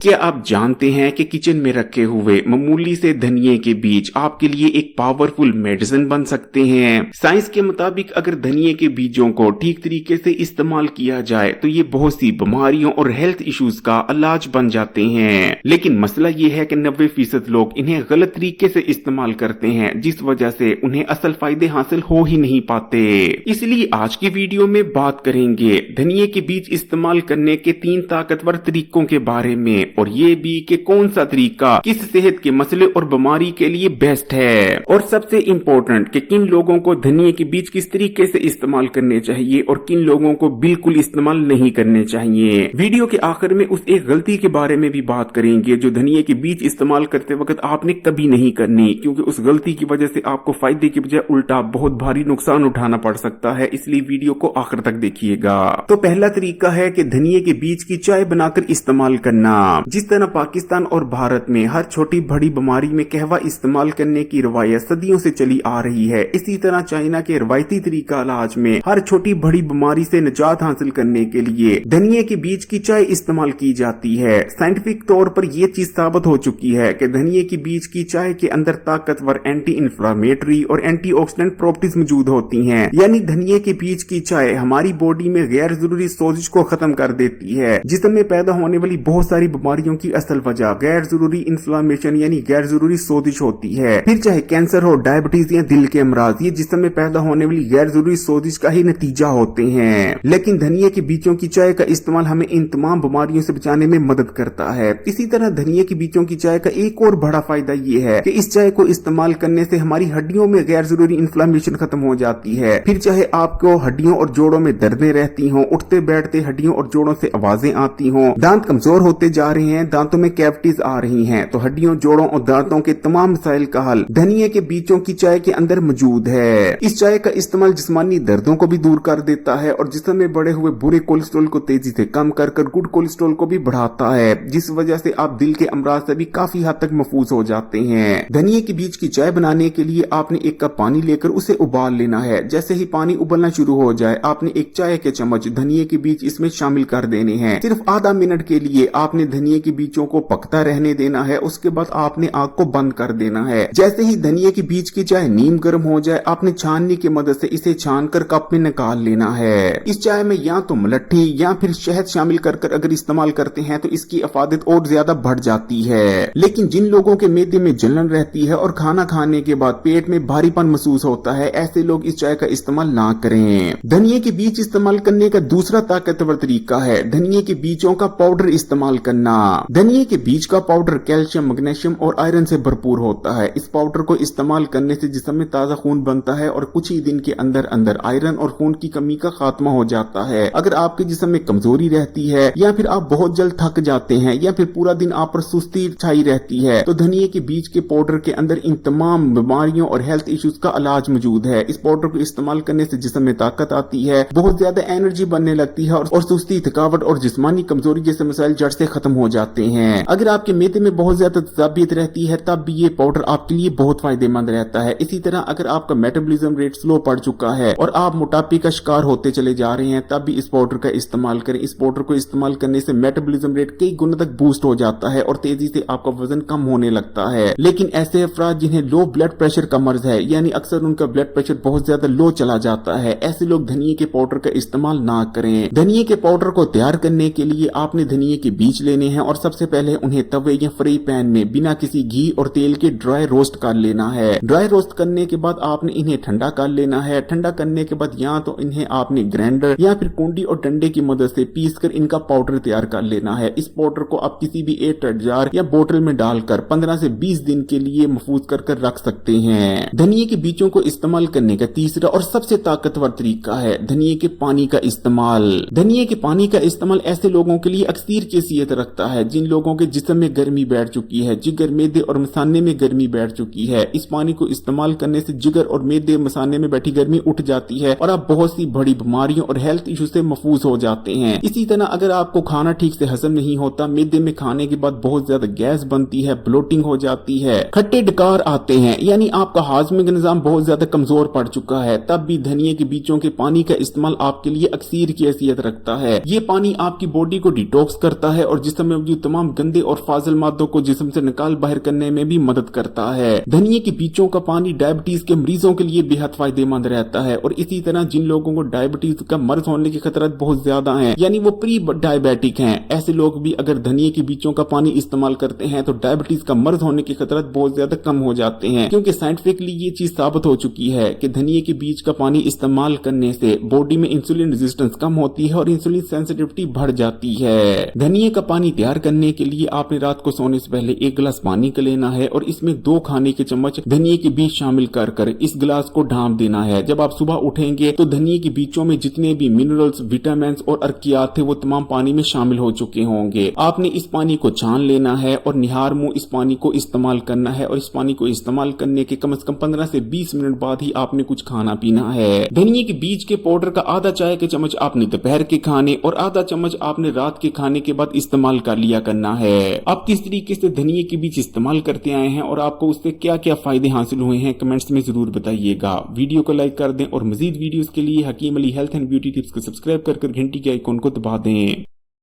क्या आप जानते हैं कि किचन में रखे हुए मामूली से धनिये के बीज आपके लिए एक पावरफुल मेडिसिन बन सकते हैं। साइंस के मुताबिक अगर धनिये के बीजों को ठीक तरीके से इस्तेमाल किया जाए तो ये बहुत सी बीमारियों और हेल्थ इश्यूज का इलाज बन जाते हैं। लेकिन मसला ये है कि 90% लोग इन्हें गलत तरीके से इस्तेमाल करते हैं, जिस वजह से उन्हें असल फायदे हासिल हो ही नहीं पाते। इसलिए आज की वीडियो में बात करेंगे धनिये के बीज इस्तेमाल करने के 3 ताकतवर तरीकों के बारे में, और ये भी कि कौन सा तरीका किस सेहत के मसले और बीमारी के लिए बेस्ट है, और सबसे इम्पोर्टेंट कि किन लोगों को धनिये के बीज किस तरीके से इस्तेमाल करने चाहिए और किन लोगों को बिल्कुल इस्तेमाल नहीं करने चाहिए। वीडियो के आखिर में उस एक गलती के बारे में भी बात करेंगे जो धनिये के बीज इस्तेमाल करते वक्त आपने कभी नहीं करनी, क्योंकि उस गलती की वजह से आपको फायदे की बजाय उल्टा बहुत भारी नुकसान उठाना पड़ सकता है। इसलिए वीडियो को आखिर तक देखिएगा। तो पहला तरीका है कि धनिये के बीज की चाय बनाकर इस्तेमाल करना। जिस तरह पाकिस्तान और भारत में हर छोटी बड़ी बीमारी में कहवा इस्तेमाल करने की रवायत सदियों से चली आ रही है, इसी तरह चाइना के रवायती तरीका इलाज में हर छोटी बड़ी बीमारी से निजात हासिल करने के लिए धनिये के बीज की चाय इस्तेमाल की जाती है। साइंटिफिक तौर पर यह चीज साबित हो चुकी है कि धनिये की बीज की चाय के अंदर ताकतवर एंटी इंफ्लेमेटरी और एंटीऑक्सीडेंट प्रॉपर्टीज मौजूद होती हैं। यानी धनिये के बीज की चाय हमारी बॉडी में गैर जरूरी सोजिश को खत्म कर देती है। जिस्म में पैदा होने वाली बहुत सारी बीमारियों की असल वजह गैर जरूरी इन्फ्लेमेशन यानी गैर जरूरी सोजिश होती है। फिर चाहे कैंसर हो, डायबिटीज या दिल के अमराज, ये जिस्म में पैदा होने वाली गैर जरूरी सोजिश का ही नतीजा होते हैं। लेकिन धनिये के बीजों की चाय का इस्तेमाल हमें इन तमाम बीमारियों से बचाने में मदद करता है। इसी तरह धनिये के बीजों की चाय का एक और बड़ा फायदा ये है कि इस चाय को इस्तेमाल करने से हमारी हड्डियों में गैर जरूरी इन्फ्लेमेशन खत्म हो जाती है। फिर चाहे आपको हड्डियों और जोड़ों में दर्दें रहती हों, उठते बैठते हड्डियों और जोड़ों से आवाजें आती हों, दांत कमजोर होते जा रहे हैं, दांतों में कैविटीज आ रही हैं, तो हड्डियों, जोड़ों और दांतों के तमाम मसाइल का हल धनिये के बीजों की चाय के अंदर मौजूद है। इस चाय का इस्तेमाल जिस्मानी दर्दों को भी दूर कर देता है और जिस्म में बढ़े हुए बुरे कोलेस्ट्रॉल को तेजी से कम कर गुड कोलेस्ट्रॉल को भी बढ़ाता है, जिस वजह से आप दिल के अमराज से भी काफी हद तक महफूज हो जाते हैं। धनिये के बीज की चाय बनाने के लिए आपने 1 कप पानी लेकर उसे उबाल लेना है। जैसे ही पानी उबलना शुरू हो जाए आपने 1 चाय के चम्मच धनिये के बीज इसमें शामिल कर देने हैं। सिर्फ आधा मिनट के लिए आपने धनिये के बीजों को पकता रहने देना है। उसके बाद आपने आग को बंद कर देना है। जैसे ही धनिये की बीज की चाय नीम गर्म हो जाए आपने छाननी की मदद से इसे छान कर कप में निकाल लेना है। इस चाय में या तो मलट्ठी या फिर शहद शामिल कर अगर इस्तेमाल करते हैं तो इसकी अफादत और ज्यादा बढ़ जाती है। लेकिन जिन लोगों के मैदे में जलन रहती है और खाना खाने के बाद पेट में भारीपन महसूस होता है, ऐसे लोग इस चाय का इस्तेमाल ना करें। धनिये के बीज इस्तेमाल करने का दूसरा ताकतवर तरीका है धनिये के बीजों का पाउडर इस्तेमाल करना। धनिये के बीज का पाउडर कैल्शियम, मैग्नीशियम और आयरन से भरपूर होता है। इस पाउडर को इस्तेमाल करने से जिस्म में ताजा खून बनता है और कुछ ही दिन के अंदर अंदर आयरन और खून की कमी का खात्मा हो जाता है। अगर आपके जिस्म में कमजोरी रहती है या फिर आप बहुत जल्द थक जाते हैं या फिर पूरा दिन आप पर सुस्ती छाई रहती है, तो धनिये के बीज के पाउडर के अंदर इन तमाम बीमारियों और हेल्थ इश्यूज का इलाज मौजूद है। इस पाउडर को इस्तेमाल करने से जिस्म में ताकत आती है, बहुत ज्यादा एनर्जी बनने लगती है और सुस्ती, थकावट और जिस्मानी कमजोरी जैसे मसाइल जड़ से खत्म हो जाते हैं। अगर आपके मैदे में बहुत ज्यादा तजाबियत रहती है तब भी ये पाउडर आपके लिए बहुत फायदेमंद रहता है। इसी तरह अगर आपका मेटाबॉलिज्म रेट स्लो पड़ चुका है और आप मोटापे का शिकार होते चले जा रहे हैं तब भी इस पाउडर का इस्तेमाल करें। इस पाउडर को इस्तेमाल करने से मेटाबॉलिज्म रेट कई गुना तक बूस्ट हो जाता है और तेजी से आपका वजन कम होने लगता है। लेकिन ऐसे अफराद जिन्हें लो ब्लड प्रेशर का मर्ज है, यानी अक्सर उनका ब्लड प्रेशर बहुत ज्यादा लो चला जाता है, ऐसे लोग धनिये के पाउडर का इस्तेमाल ना करें। धनिये के पाउडर को तैयार करने के लिए आपने धनिये के बीज लेने हैं और सबसे पहले उन्हें तवे या फ्राई पैन में बिना किसी घी और तेल के ड्राई रोस्ट कर लेना है। ड्राई रोस्ट करने के बाद आपने इन्हें ठंडा कर लेना है। ठंडा करने के बाद या तो इन्हें आपने ग्राइंडर या फिर कुंडी और डंडे की मदद से पीस कर इनका पाउडर तैयार कर लेना है। इस पाउडर को आप किसी भी एयर जार या बोतल में डालकर 15 से 20 दिन के लिए महफूज कर रख सकते हैं। धनिये के बीजों को इस्तेमाल करने का तीसरा और सबसे ताकतवर तरीका है धनिये के पानी का इस्तेमाल। धनिये के पानी का इस्तेमाल ऐसे लोगों के लिए अक्सर कैफियत रखता है जिन लोगों के जिस्म में गर्मी बैठ चुकी है, जिगर, मैदे और मसाने में गर्मी बैठ चुकी है। इस पानी को इस्तेमाल करने से जिगर और मैदे, मसाने में बैठी गर्मी उठ जाती है और आप बहुत सी बड़ी बीमारियों और हेल्थ इशू से महफूज हो जाते हैं। इसी तरह अगर आपको खाना ठीक से हजम नहीं होता, मैदे में खाने के बाद बहुत ज्यादा गैस बनती है, ब्लोटिंग हो जाती है, खट्टे डकार आते हैं, यानी आपका हाजमे का निजाम बहुत ज्यादा कमजोर पड़ चुका है, तब भी धनिये के बीजों के पानी का इस्तेमाल आपके लिए अक्सर की हैसियत रखता है। ये पानी आपकी बॉडी को डिटॉक्स करता है और जिस्म में मौजूद तमाम गंदे और फाजिल मादों को जिस्म से निकाल बाहर करने में भी मदद करता है। धनिये के बीजों का पानी डायबिटीज के मरीजों के लिए बेहद फायदेमंद रहता है और इसी तरह जिन लोगों को डायबिटीज का मर्ज होने के खतरा बहुत ज्यादा है, यानी वो प्री डायबिटिक हैं, ऐसे लोग भी अगर धनिये के बीजों का पानी इस्तेमाल करते हैं तो डायबिटीज का मर्ज होने के खतरा बहुत ज्यादा कम हो जाते हैं, क्योंकि साइंटिफिकली ये चीज साबित हो चुकी है कि धनिये के बीज का पानी इस्तेमाल करने से बॉडी में इंसुलिन रेजिस्टेंस कम होती है और इंसुलिन सेंसिटिविटी बढ़ जाती है। धनिये का पानी तैयार करने के लिए आपने रात को सोने से पहले 1 गिलास पानी का लेना है और इसमें 2 खाने के चम्मच धनिये के बीज शामिल कर इस गिलास को ढांप देना है। जब आप सुबह उठेंगे तो धनिये के बीजों में जितने भी मिनरल्स, विटामिन और अर्कियात थे वो तमाम पानी में शामिल हो चुके होंगे। आपने इस पानी को छान लेना है और निहार मुंह इस पानी को इस्तेमाल करना है और इस पानी को इस्तेमाल करने के कम से कम 15 से 20 मिनट बाद ही आपने कुछ खाना पीना है। धनिये के बीज के पाउडर का आधा चाय के चम्मच आपने दोपहर के खाने और आधा चम्मच आपने रात के खाने के बाद इस्तेमाल कर लिया करना है। आप किस तरीके से धनिये के बीज इस्तेमाल करते आए हैं और आपको उससे क्या क्या फायदे हासिल हुए हैं कमेंट्स में जरूर बताइएगा। वीडियो को लाइक कर दें और मजीद वीडियोस के लिए Hakeem Ali health and beauty tips को सब्सक्राइब कर घंटी के आइकॉन को दबा दें।